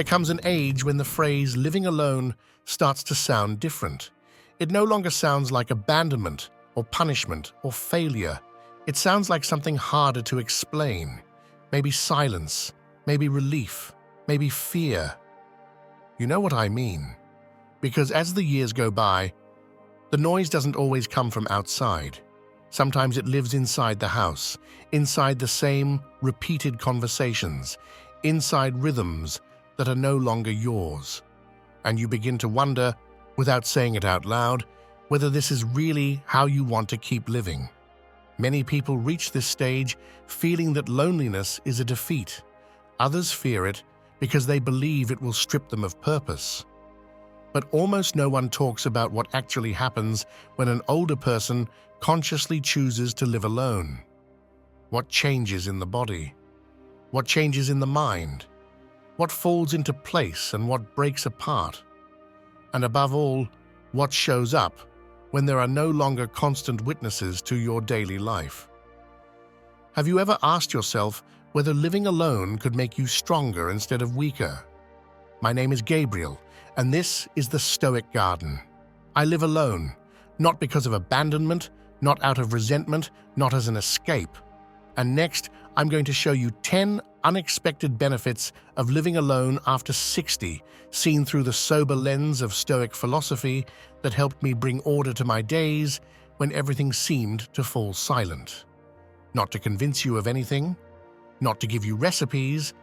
There comes an age when the phrase living alone starts to sound different. It no longer sounds like abandonment or punishment or failure. It sounds like something harder to explain. Maybe silence, maybe relief, maybe fear. You know what I mean? Because as the years go by, the noise doesn't always come from outside. Sometimes it lives inside the house, inside the same repeated conversations, inside rhythms that are no longer yours. And you begin to wonder, without saying it out loud, whether this is really how you want to keep living. Many people reach this stage feeling that loneliness is a defeat. Others fear it because they believe it will strip them of purpose. But almost no one talks about what actually happens when an older person consciously chooses to live alone. What changes in the body? What changes in the mind? What falls into place and what breaks apart? And above all, what shows up when there are no longer constant witnesses to your daily life? Have you ever asked yourself whether living alone could make you stronger instead of weaker? My name is Gabriel, and this is the Stoic Garden. I live alone, not because of abandonment, not out of resentment, not as an escape. And next, I'm going to show you 10 unexpected benefits of living alone after 60, seen through the sober lens of Stoic philosophy that helped me bring order to my days when everything seemed to fall silent. Not to convince you of anything, not to give you recipes,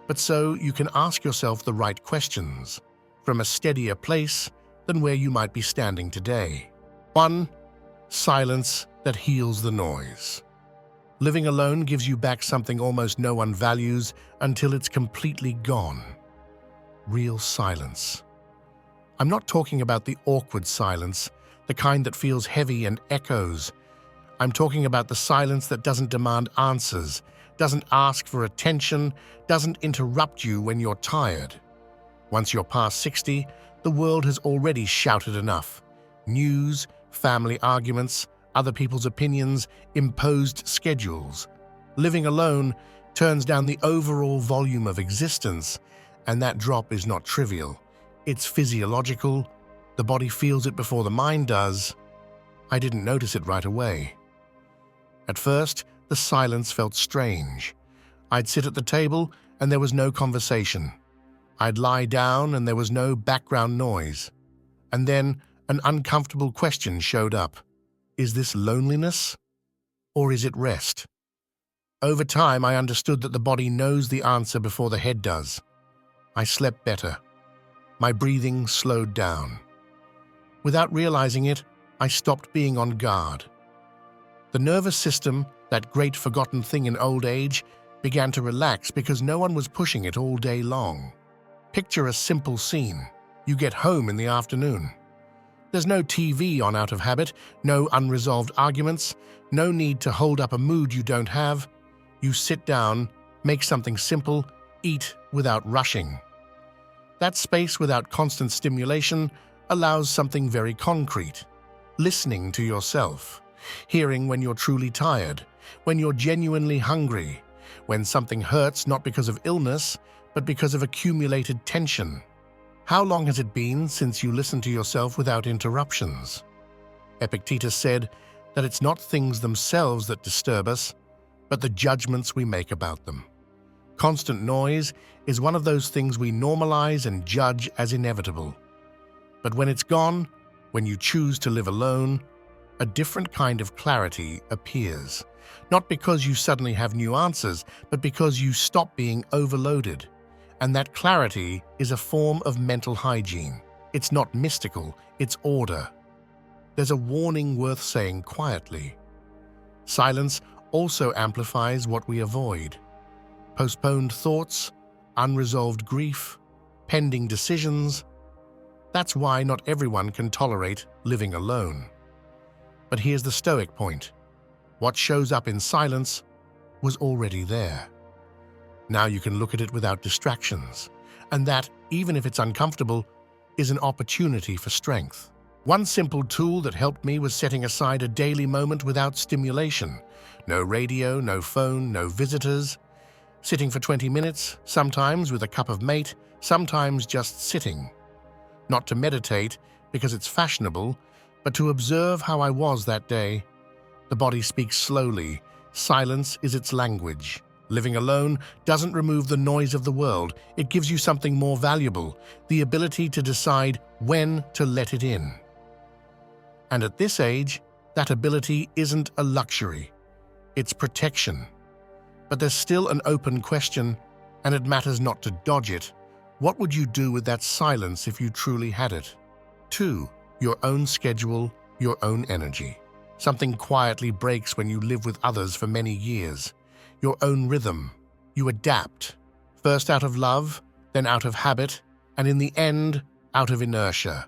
but so you can ask yourself the right questions from a steadier place than where you might be standing today. 1. Silence that heals the noise. Living alone gives you back something almost no one values until it's completely gone. Real silence. I'm not talking about the awkward silence, the kind that feels heavy and echoes. I'm talking about the silence that doesn't demand answers, doesn't ask for attention, doesn't interrupt you when you're tired. Once you're past 60, the world has already shouted enough. News, family arguments, other people's opinions, imposed schedules. Living alone turns down the overall volume of existence, and that drop is not trivial. It's physiological. The body feels it before the mind does. I didn't notice it right away. At first, the silence felt strange. I'd sit at the table and there was no conversation. I'd lie down and there was no background noise. And then an uncomfortable question showed up. Is this loneliness? Or is it rest? Over time, I understood that the body knows the answer before the head does. I slept better. My breathing slowed down. Without realizing it, I stopped being on guard. The nervous system, that great forgotten thing in old age, began to relax because no one was pushing it all day long. Picture a simple scene. You get home in the afternoon. There's no TV on out of habit, no unresolved arguments, no need to hold up a mood you don't have. You sit down, make something simple, eat without rushing. That space without constant stimulation allows something very concrete. Listening to yourself. Hearing when you're truly tired, when you're genuinely hungry, when something hurts not because of illness, but because of accumulated tension. How long has it been since you listened to yourself without interruptions? Epictetus said that it's not things themselves that disturb us, but the judgments we make about them. Constant noise is one of those things we normalize and judge as inevitable. But when it's gone, when you choose to live alone, a different kind of clarity appears. Not because you suddenly have new answers, but because you stop being overloaded. And that clarity is a form of mental hygiene. It's not mystical, it's order. There's a warning worth saying quietly. Silence also amplifies what we avoid. Postponed thoughts, unresolved grief, pending decisions. That's why not everyone can tolerate living alone. But here's the Stoic point. What shows up in silence was already there. Now you can look at it without distractions, and that, even if it's uncomfortable, is an opportunity for strength. One simple tool that helped me was setting aside a daily moment without stimulation. No radio, no phone, no visitors. Sitting for 20 minutes, sometimes with a cup of mate, sometimes just sitting. Not to meditate, because it's fashionable, but to observe how I was that day. The body speaks slowly. Silence is its language. Living alone doesn't remove the noise of the world. It gives you something more valuable, the ability to decide when to let it in. And at this age, that ability isn't a luxury. It's protection. But there's still an open question, and it matters not to dodge it. What would you do with that silence if you truly had it? 2. Your own schedule, your own energy. Something quietly breaks when you live with others for many years. Your own rhythm. You adapt. First out of love, then out of habit, and in the end, out of inertia.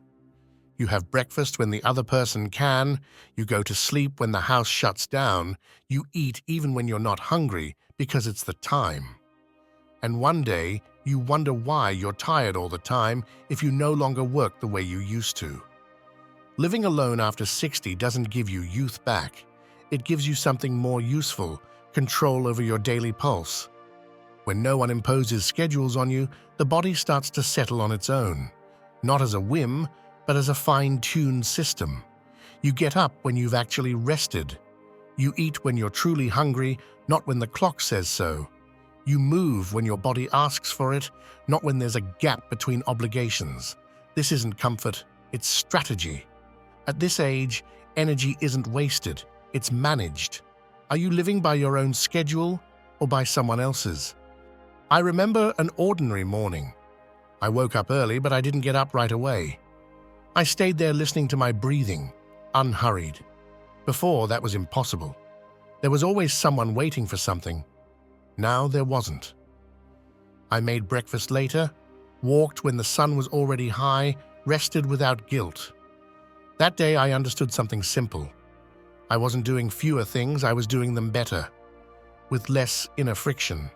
You have breakfast when the other person can. You go to sleep when the house shuts down. You eat even when you're not hungry because it's the time. And one day, you wonder why you're tired all the time if you no longer work the way you used to. Living alone after 60 doesn't give you youth back. It gives you something more useful, control over your daily pulse. When no one imposes schedules on you, the body starts to settle on its own, not as a whim, but as a fine-tuned system. You get up when you've actually rested. You eat when you're truly hungry, not when the clock says so. You move when your body asks for it, not when there's a gap between obligations. This isn't comfort, it's strategy. At this age, energy isn't wasted, it's managed. Are you living by your own schedule or by someone else's? I remember an ordinary morning. I woke up early, but I didn't get up right away. I stayed there listening to my breathing, unhurried. Before, that was impossible. There was always someone waiting for something. Now there wasn't. I made breakfast later, walked when the sun was already high, rested without guilt. That day I understood something simple. I wasn't doing fewer things, I was doing them better, with less inner friction.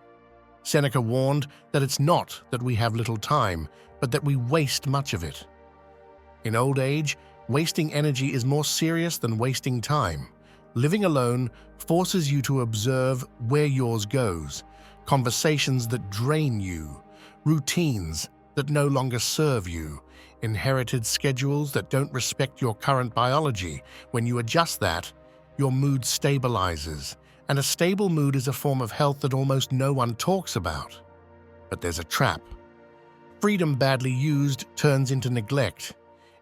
Seneca warned that it's not that we have little time, but that we waste much of it. In old age, wasting energy is more serious than wasting time. Living alone forces you to observe where yours goes, conversations that drain you, routines that no longer serve you, inherited schedules that don't respect your current biology. When you adjust that, your mood stabilizes, and a stable mood is a form of health that almost no one talks about. But there's a trap. Freedom badly used turns into neglect.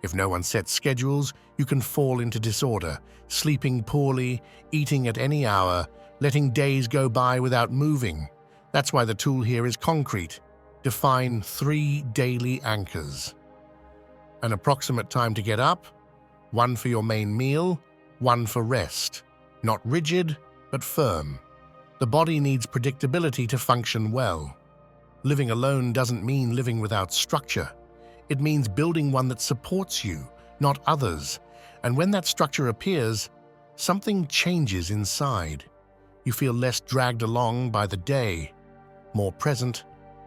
If no one sets schedules, you can fall into disorder, sleeping poorly, eating at any hour, letting days go by without moving. That's why the tool here is concrete. Define 3 daily anchors. An approximate time to get up, 1 for your main meal, 1 for rest. Not rigid, but firm. The body needs predictability to function well. Living alone doesn't mean living without structure. It means building one that supports you, not others. And when that structure appears, something changes inside. You feel less dragged along by the day, more present,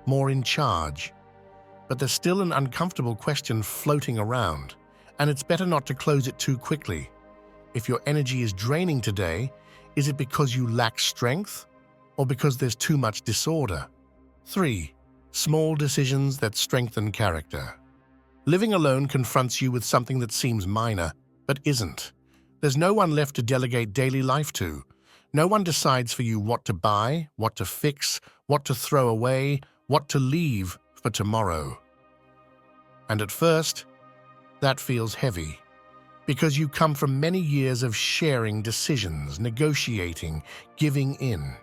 more in charge. But there's still an uncomfortable question floating around, and it's better not to close it too quickly. If your energy is draining today, is it because you lack strength or because there's too much disorder? 3. Small decisions that strengthen character. Living alone confronts you with something that seems minor, but isn't. There's no one left to delegate daily life to. No one decides for you what to buy, what to fix, what to throw away, what to leave for tomorrow. And at first, that feels heavy, because you come from many years of sharing decisions, negotiating, giving in.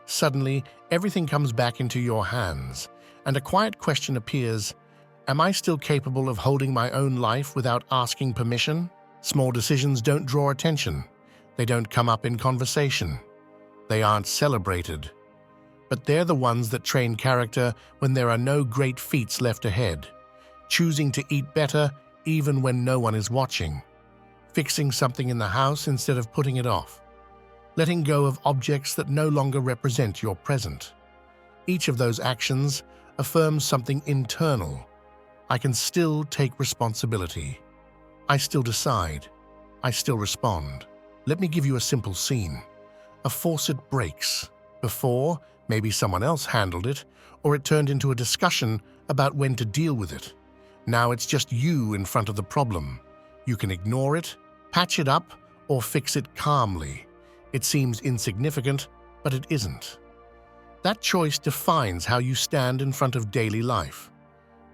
Suddenly, everything comes back into your hands, and a quiet question appears: am I still capable of holding my own life without asking permission? Small decisions don't draw attention. They don't come up in conversation. They aren't celebrated. But they're the ones that train character when there are no great feats left ahead. Choosing to eat better even when no one is watching. Fixing something in the house instead of putting it off. Letting go of objects that no longer represent your present. Each of those actions affirms something internal. I can still take responsibility. I still decide. I still respond. Let me give you a simple scene. A faucet breaks. Before, Maybe someone else handled it, or it turned into a discussion about when to deal with it. Now it's just you in front of the problem. You can ignore it, patch it up, or fix it calmly. It seems insignificant, but it isn't. That choice defines how you stand in front of daily life,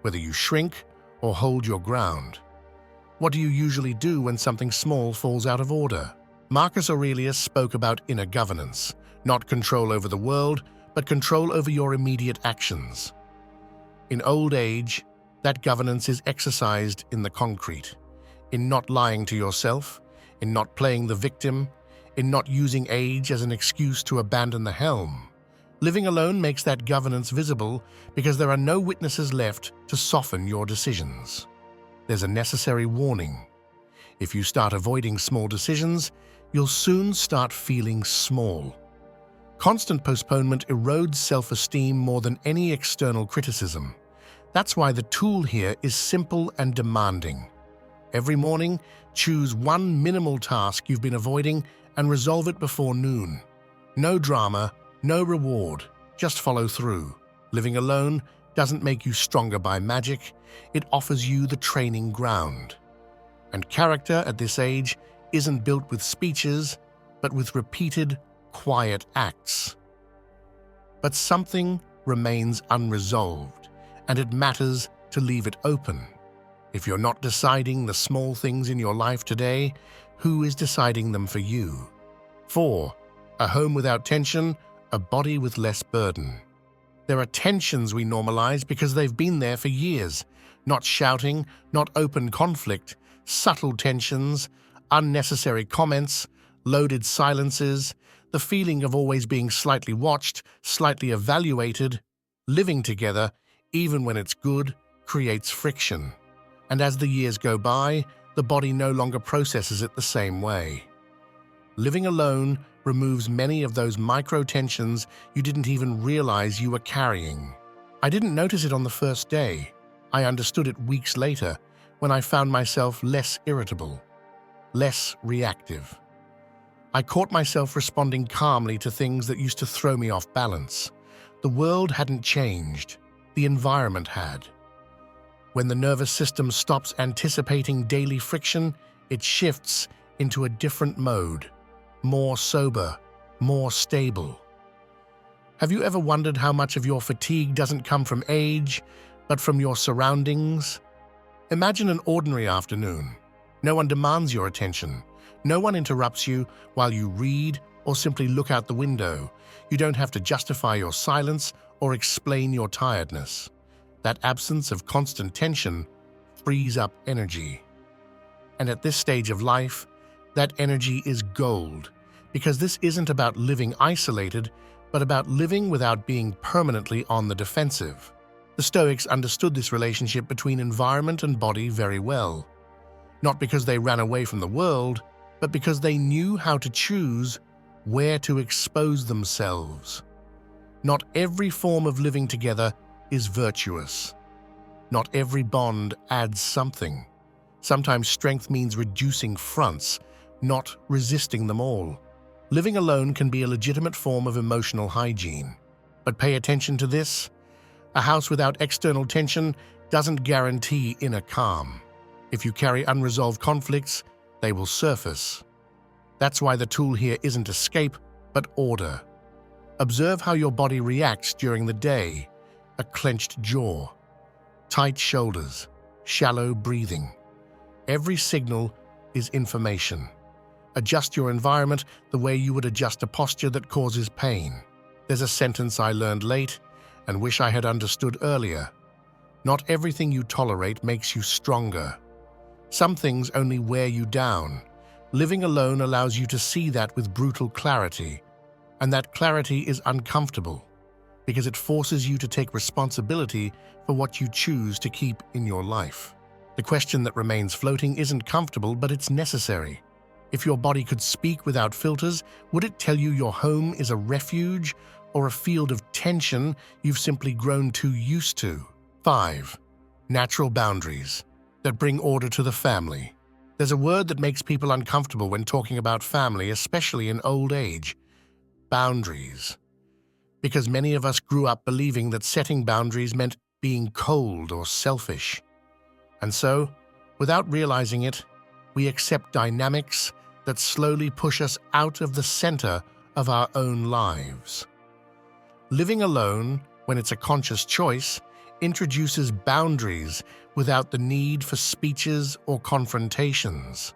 whether you shrink or hold your ground. What do you usually do when something small falls out of order? Marcus Aurelius spoke about inner governance, not control over the world, but control over your immediate actions. In old age, that governance is exercised in the concrete, in not lying to yourself, in not playing the victim, in not using age as an excuse to abandon the helm. Living alone makes that governance visible because there are no witnesses left to soften your decisions. There's a necessary warning. If you start avoiding small decisions, you'll soon start feeling small. Constant postponement erodes self-esteem more than any external criticism. That's why the tool here is simple and demanding. Every morning, choose one minimal task you've been avoiding and resolve it before noon. No drama, no reward, just follow through. Living alone doesn't make you stronger by magic, it offers you the training ground. And character at this age isn't built with speeches, but with repeated, quiet acts. But something remains unresolved, and it matters to leave it open. If you're not deciding the small things in your life today, who is deciding them for you? 4. A home without tension, a body with less burden. There are tensions we normalize because they've been there for years. Not shouting, not open conflict, subtle tensions, unnecessary comments, loaded silences, the feeling of always being slightly watched, slightly evaluated. Living together, even when it's good, creates friction. And as the years go by, the body no longer processes it the same way. Living alone removes many of those micro-tensions you didn't even realize you were carrying. I didn't notice it on the first day. I understood it weeks later when I found myself less irritable, less reactive. I caught myself responding calmly to things that used to throw me off balance. The world hadn't changed, the environment had. When the nervous system stops anticipating daily friction, it shifts into a different mode, more sober, more stable. Have you ever wondered how much of your fatigue doesn't come from age, but from your surroundings? Imagine an ordinary afternoon. No one demands your attention. No one interrupts you while you read or simply look out the window. You don't have to justify your silence or explain your tiredness. That absence of constant tension frees up energy. And at this stage of life, that energy is gold, because this isn't about living isolated, but about living without being permanently on the defensive. The Stoics understood this relationship between environment and body very well, not because they ran away from the world, but because they knew how to choose where to expose themselves. Not every form of living together is virtuous. Not every bond adds something. Sometimes strength means reducing fronts, not resisting them all. Living alone can be a legitimate form of emotional hygiene. But pay attention to this. A house without external tension doesn't guarantee inner calm. If you carry unresolved conflicts, they will surface. That's why the tool here isn't escape, but order. Observe how your body reacts during the day. A clenched jaw, tight shoulders, shallow breathing. Every signal is information. Adjust your environment the way you would adjust a posture that causes pain. There's a sentence I learned late and wish I had understood earlier. Not everything you tolerate makes you stronger. Some things only wear you down. Living alone allows you to see that with brutal clarity, and that clarity is uncomfortable because it forces you to take responsibility for what you choose to keep in your life. The question that remains floating isn't comfortable, but it's necessary. If your body could speak without filters, would it tell you your home is a refuge or a field of tension you've simply grown too used to? 5. Natural boundaries that bring order to the family. There's a word that makes people uncomfortable when talking about family, especially in old age: boundaries. because many of us grew up believing that setting boundaries meant being cold or selfish. And so, without realizing it, we accept dynamics that slowly push us out of the center of our own lives. Living alone, when it's a conscious choice, introduces boundaries without the need for speeches or confrontations.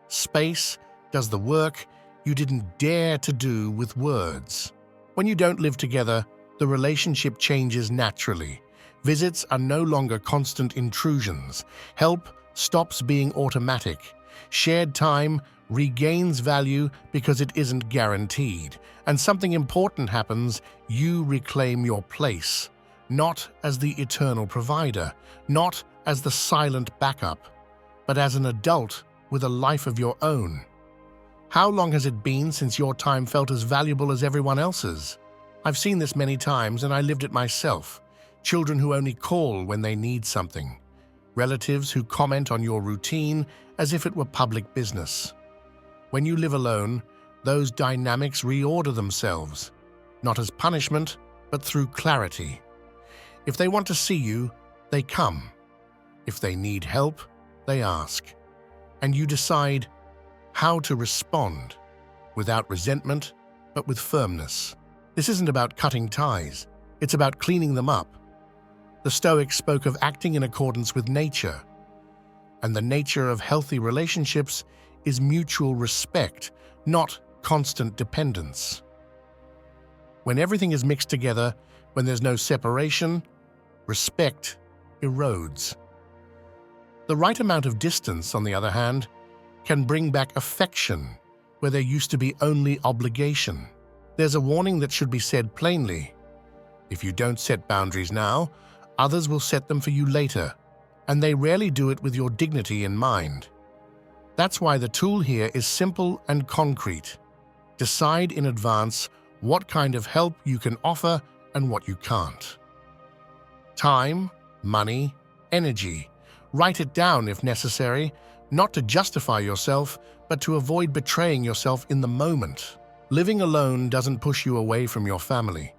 Space does the work you didn't dare to do with words. When you don't live together, the relationship changes naturally. Visits are no longer constant intrusions. Help stops being automatic. Shared time regains value because it isn't guaranteed. And something important happens: you reclaim your place, not as the eternal provider, not as the silent backup, but as an adult with a life of your own. How long has it been since your time felt as valuable as everyone else's? I've seen this many times, and I lived it myself. Children who only call when they need something. Relatives who comment on your routine as if it were public business. When you live alone, those dynamics reorder themselves, not as punishment, but through clarity. If they want to see you, they come. If they need help, they ask. And you decide how to respond, without resentment, but with firmness. This isn't about cutting ties, it's about cleaning them up. The Stoics spoke of acting in accordance with nature, and the nature of healthy relationships is mutual respect, not constant dependence. When everything is mixed together, when there's no separation, respect erodes. The right amount of distance, on the other hand, can bring back affection where there used to be only obligation. There's a warning that should be said plainly. If you don't set boundaries now, others will set them for you later, and they rarely do it with your dignity in mind. That's why the tool here is simple and concrete. Decide in advance what kind of help you can offer and what you can't. Time, money, energy. Write it down if necessary, not to justify yourself, but to avoid betraying yourself in the moment. Living alone doesn't push you away from your family.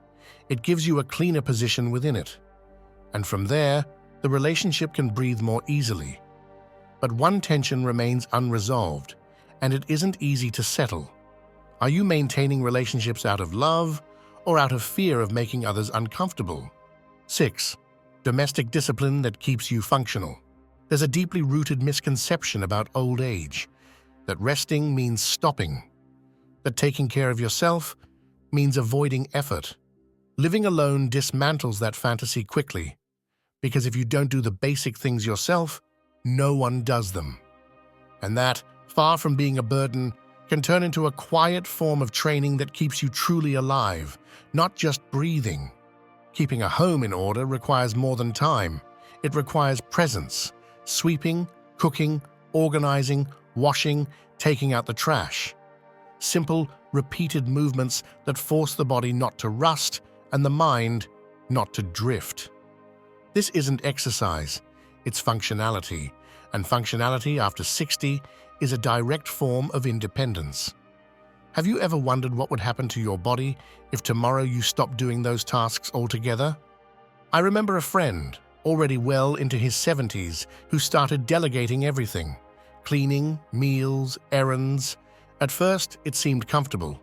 It gives you a cleaner position within it. And from there, the relationship can breathe more easily. But one tension remains unresolved, and it isn't easy to settle. Are you maintaining relationships out of love or out of fear of making others uncomfortable? 6. Domestic discipline that keeps you functional. There's a deeply rooted misconception about old age, that resting means stopping, that taking care of yourself means avoiding effort. Living alone dismantles that fantasy quickly, because if you don't do the basic things yourself, no one does them. And that, far from being a burden, can turn into a quiet form of training that keeps you truly alive, not just breathing. Keeping a home in order requires more than time. It requires presence, sweeping, cooking, organizing, washing, taking out the trash. Simple, repeated movements that force the body not to rust and the mind not to drift. This isn't exercise, it's functionality, and functionality after 60 is a direct form of independence. Have you ever wondered what would happen to your body if tomorrow you stopped doing those tasks altogether? I remember a friend, already well into his 70s, who started delegating everything: cleaning, meals, errands. At first, it seemed comfortable.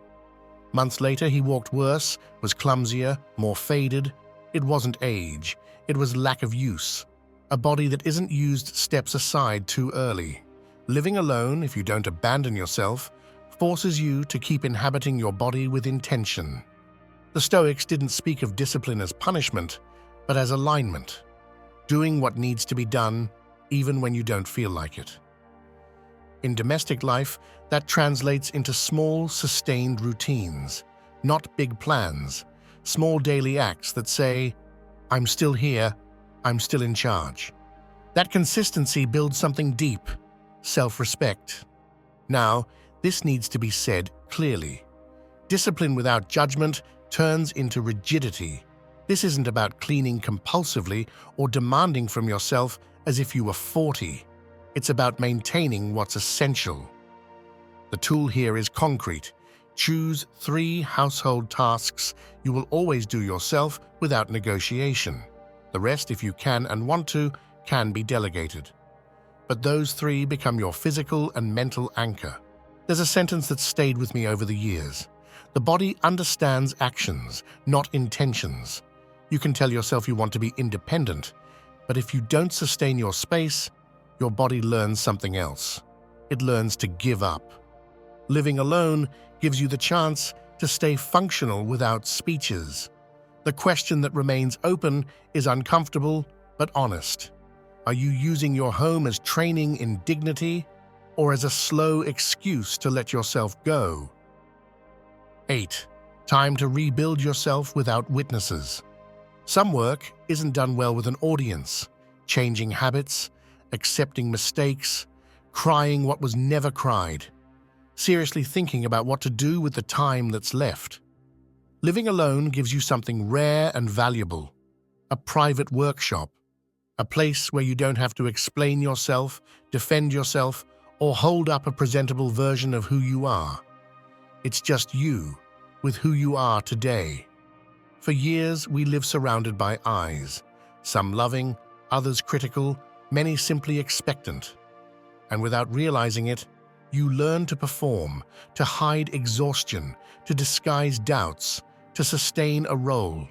Months later, he walked worse, was clumsier, more faded. It wasn't age, it was lack of use. A body that isn't used steps aside too early. Living alone, if you don't abandon yourself, forces you to keep inhabiting your body with intention. The Stoics didn't speak of discipline as punishment, but as alignment. Doing what needs to be done, even when you don't feel like it. In domestic life, that translates into small, sustained routines, not big plans, small daily acts that say, "I'm still here, I'm still in charge." That consistency builds something deep, self-respect. Now, this needs to be said clearly. Discipline without judgment turns into rigidity. This isn't about cleaning compulsively or demanding from yourself as if you were 40. It's about maintaining what's essential. The tool here is concrete. Choose 3 household tasks you will always do yourself without negotiation. The rest, if you can and want to, can be delegated. But those 3 become your physical and mental anchor. There's a sentence that stayed with me over the years. The body understands actions, not intentions. You can tell yourself you want to be independent, but if you don't sustain your space, your body learns something else. It learns to give up. Living alone gives you the chance to stay functional without speeches. The question that remains open is uncomfortable but honest. Are you using your home as training in dignity or as a slow excuse to let yourself go? 8. Time to rebuild yourself without witnesses. Some work isn't done well with an audience. Changing habits, accepting mistakes, crying what was never cried. Seriously thinking about what to do with the time that's left. Living alone gives you something rare and valuable. A private workshop. A place where you don't have to explain yourself, defend yourself, or hold up a presentable version of who you are. It's just you, with who you are today. For years, we live surrounded by eyes, some loving, others critical, many simply expectant. And without realizing it, you learn to perform, to hide exhaustion, to disguise doubts, to sustain a role.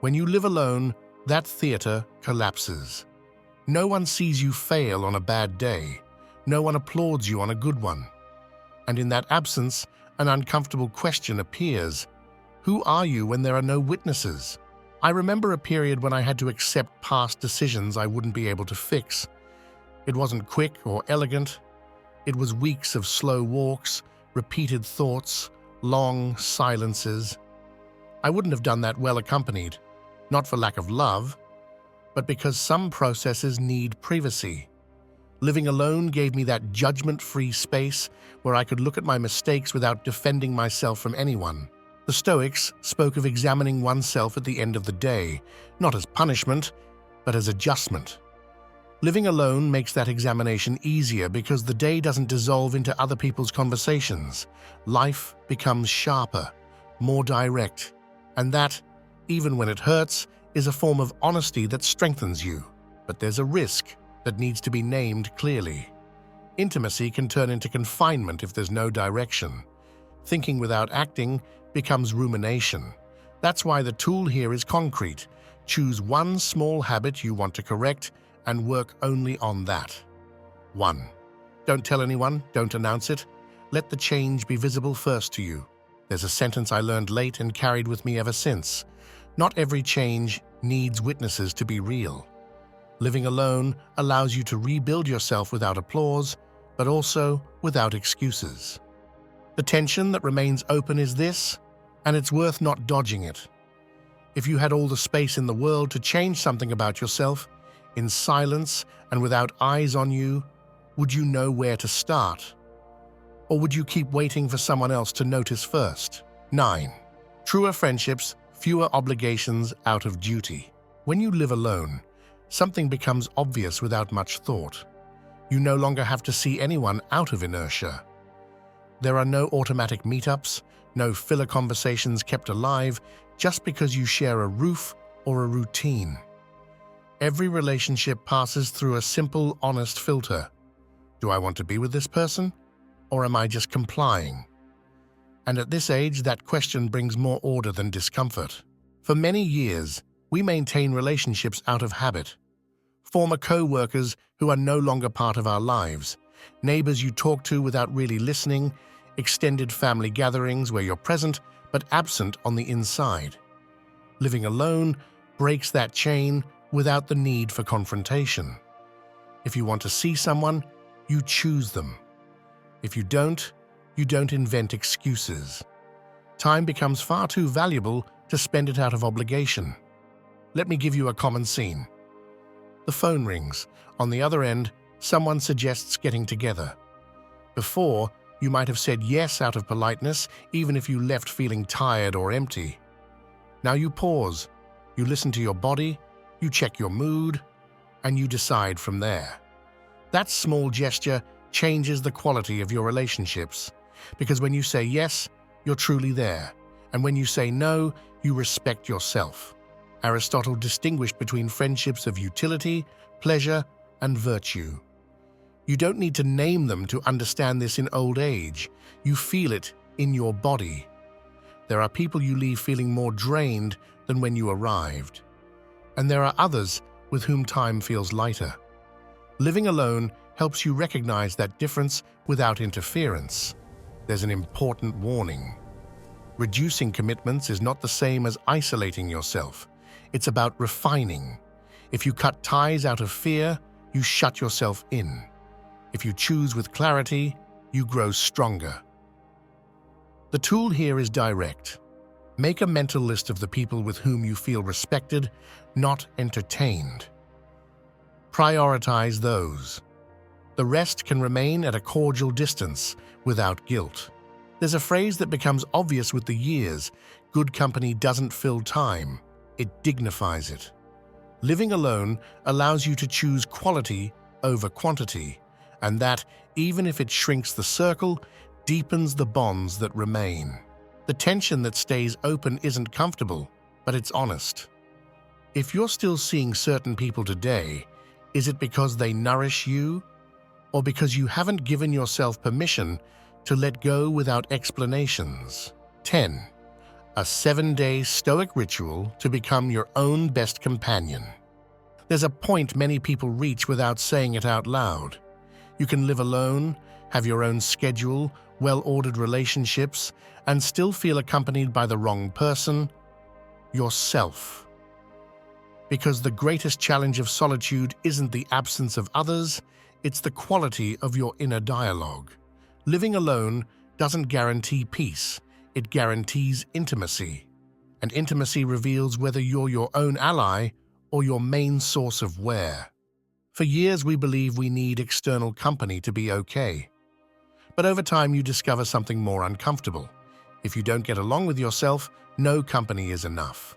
When you live alone, that theater collapses. No one sees you fail on a bad day. No one applauds you on a good one. And in that absence, an uncomfortable question appears. Who are you when there are no witnesses? I remember a period when I had to accept past decisions I wouldn't be able to fix. It wasn't quick or elegant. It was weeks of slow walks, repeated thoughts, long silences. I wouldn't have done that well accompanied, not for lack of love, but because some processes need privacy. Living alone gave me that judgment-free space where I could look at my mistakes without defending myself from anyone. The Stoics spoke of examining oneself at the end of the day, not as punishment, but as adjustment. Living alone makes that examination easier because the day doesn't dissolve into other people's conversations. Life becomes sharper, more direct, and that, even when it hurts, is a form of honesty that strengthens you. But there's a risk that needs to be named clearly. Intimacy can turn into confinement if there's no direction. Thinking without acting becomes rumination. That's why the tool here is concrete. Choose one small habit you want to correct and work only on that. 1. Don't tell anyone, don't announce it. Let the change be visible first to you. There's a sentence I learned late and carried with me ever since. Not every change needs witnesses to be real. Living alone allows you to rebuild yourself without applause, but also without excuses. The tension that remains open is this, and it's worth not dodging it. If you had all the space in the world to change something about yourself, in silence and without eyes on you, would you know where to start? Or would you keep waiting for someone else to notice first? 9. Truer friendships, fewer obligations out of duty. When you live alone, something becomes obvious without much thought. You no longer have to see anyone out of inertia. There are no automatic meetups, no filler conversations kept alive just because you share a roof or a routine. Every relationship passes through a simple, honest filter. Do I want to be with this person, or am I just complying? And at this age, that question brings more order than discomfort. For many years, we maintain relationships out of habit. Former co-workers who are no longer part of our lives, neighbors you talk to without really listening, extended family gatherings where you're present but absent on the inside. Living alone breaks that chain without the need for confrontation. If you want to see someone, you choose them. If you don't invent excuses. Time becomes far too valuable to spend it out of obligation. Let me give you a common scene. The phone rings. On the other end, someone suggests getting together. Before, you might have said yes out of politeness, even if you left feeling tired or empty. Now you pause, you listen to your body, you check your mood, and you decide from there. That small gesture changes the quality of your relationships. Because when you say yes, you're truly there. And when you say no, you respect yourself. Aristotle distinguished between friendships of utility, pleasure, and virtue. You don't need to name them to understand this in old age. You feel it in your body. There are people you leave feeling more drained than when you arrived. And there are others with whom time feels lighter. Living alone helps you recognize that difference without interference. There's an important warning. Reducing commitments is not the same as isolating yourself. It's about refining. If you cut ties out of fear, you shut yourself in. If you choose with clarity, you grow stronger. The tool here is direct. Make a mental list of the people with whom you feel respected, not entertained. Prioritize those. The rest can remain at a cordial distance without guilt. There's a phrase that becomes obvious with the years: good company doesn't fill time, it dignifies it. Living alone allows you to choose quality over quantity, and that, even if it shrinks the circle, deepens the bonds that remain. The tension that stays open isn't comfortable, but it's honest. If you're still seeing certain people today, is it because they nourish you, or because you haven't given yourself permission to let go without explanations? 10. A 7-day Stoic ritual to become your own best companion. There's a point many people reach without saying it out loud. You can live alone, have your own schedule, well-ordered relationships, and still feel accompanied by the wrong person, yourself. Because the greatest challenge of solitude isn't the absence of others, it's the quality of your inner dialogue. Living alone doesn't guarantee peace, it guarantees intimacy. And intimacy reveals whether you're your own ally or your main source of wear. For years we believe we need external company to be okay. But over time you discover something more uncomfortable. If you don't get along with yourself, no company is enough.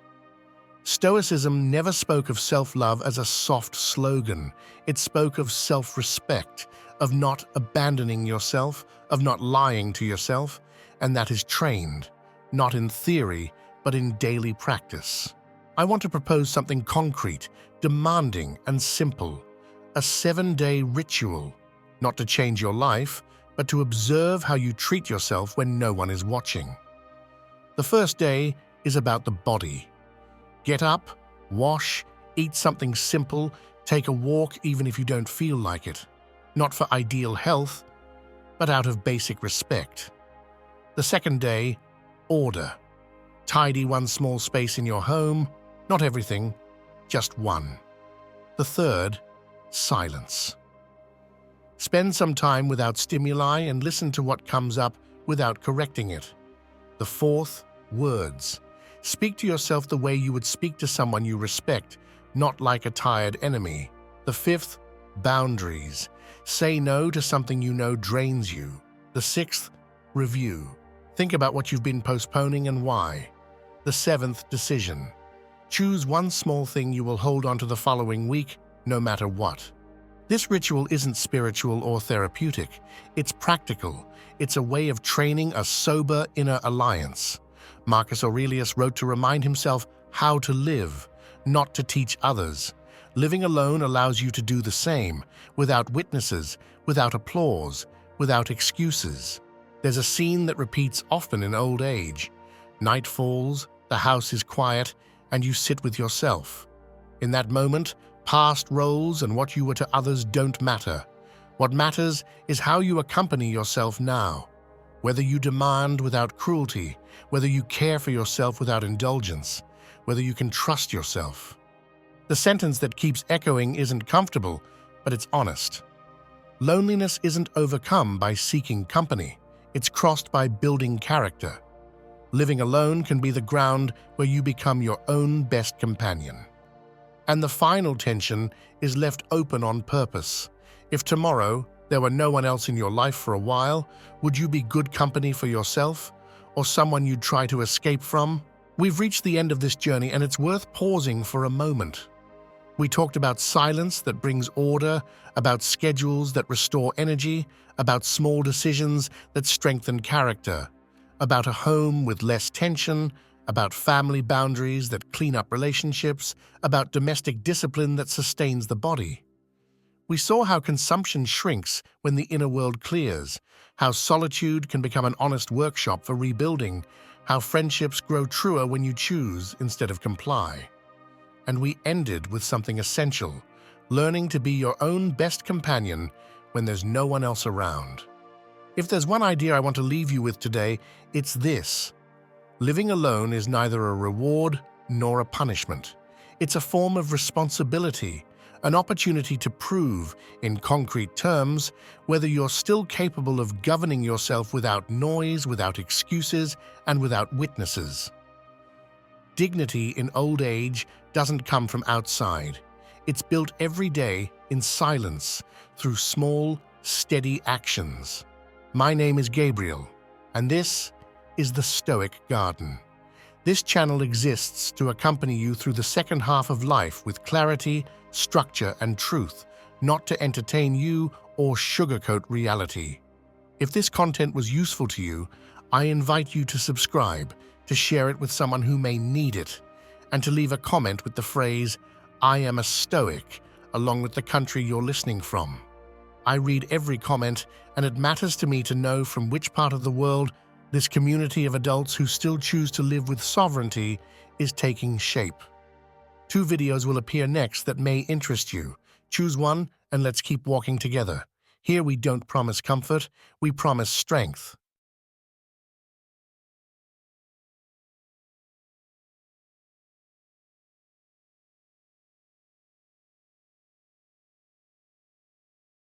Stoicism never spoke of self-love as a soft slogan. It spoke of self-respect, of not abandoning yourself, of not lying to yourself, and that is trained, not in theory, but in daily practice. I want to propose something concrete, demanding, and simple. A 7-day ritual, not to change your life, but to observe how you treat yourself when no one is watching. The first day is about the body. Get up, wash, eat something simple, take a walk even if you don't feel like it. Not for ideal health, but out of basic respect. The second day, order. Tidy one small space in your home, not everything, just one. The third, silence. Spend some time without stimuli and listen to what comes up without correcting it. The fourth, words. Speak to yourself the way you would speak to someone you respect, not like a tired enemy. The fifth, boundaries. Say no to something you know drains you. The sixth, review. Think about what you've been postponing and why. The seventh, decision. Choose one small thing you will hold on to the following week, no matter what. This ritual isn't spiritual or therapeutic. It's practical. It's a way of training a sober inner alliance. Marcus Aurelius wrote to remind himself how to live, not to teach others. Living alone allows you to do the same, without witnesses, without applause, without excuses. There's a scene that repeats often in old age. Night falls, the house is quiet, and you sit with yourself. In that moment, past roles and what you were to others don't matter. What matters is how you accompany yourself now. Whether you demand without cruelty, whether you care for yourself without indulgence, whether you can trust yourself. The sentence that keeps echoing isn't comfortable, but it's honest. Loneliness isn't overcome by seeking company. It's crossed by building character. Living alone can be the ground where you become your own best companion. And the final tension is left open on purpose. If tomorrow there were no one else in your life for a while, would you be good company for yourself, or someone you'd try to escape from? We've reached the end of this journey, and it's worth pausing for a moment. We talked about silence that brings order, about schedules that restore energy, about small decisions that strengthen character, about a home with less tension, about family boundaries that clean up relationships, about domestic discipline that sustains the body. We saw how consumption shrinks when the inner world clears, how solitude can become an honest workshop for rebuilding, how friendships grow truer when you choose instead of comply. And we ended with something essential, learning to be your own best companion when there's no one else around. If there's one idea I want to leave you with today, it's this. Living alone is neither a reward nor a punishment. It's a form of responsibility, an opportunity to prove, in concrete terms, whether you're still capable of governing yourself without noise, without excuses, and without witnesses. Dignity in old age doesn't come from outside. It's built every day in silence, through small, steady actions. My name is Gabriel, and this is the Stoic Garden. This channel exists to accompany you through the second half of life with clarity, structure, and truth, not to entertain you or sugarcoat reality. If this content was useful to you, I invite you to subscribe, to share it with someone who may need it, and to leave a comment with the phrase, "I am a Stoic," along with the country you're listening from. I read every comment, and it matters to me to know from which part of the world this community of adults who still choose to live with sovereignty is taking shape. 2 videos will appear next that may interest you. Choose one, and let's keep walking together. Here we don't promise comfort, we promise strength.